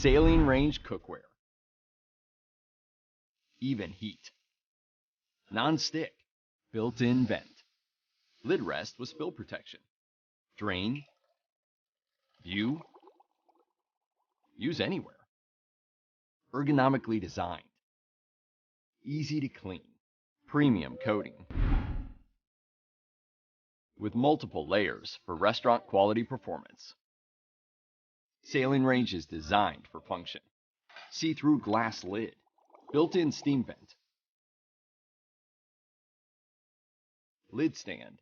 Saline range cookware. Even heat. Non-stick. Built-in vent. Lid rest with spill protection. Drain. View. Use anywhere. Ergonomically designed. Easy to clean. Premium coating. With multiple layers for restaurant quality performance. Saline range is designed for function. See-through glass lid. Built-in steam vent. Lid stand.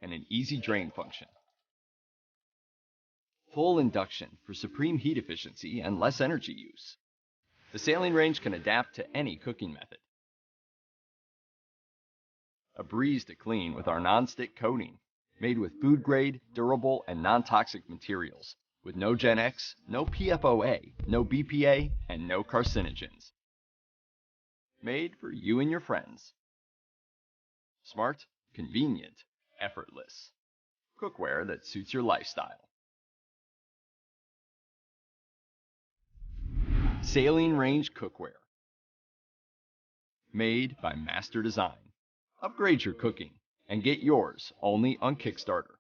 And an easy drain function. Full induction for supreme heat efficiency and less energy use. The saline range can adapt to any cooking method. A breeze to clean with our non-stick coating, made with food-grade, durable, and non-toxic materials, with no Gen X, no PFOA, no BPA, and no carcinogens. Made for you and your friends. Smart, convenient, effortless. Cookware that suits your lifestyle. Saline range cookware. Made by Master Design. Upgrade your cooking and get yours only on Kickstarter.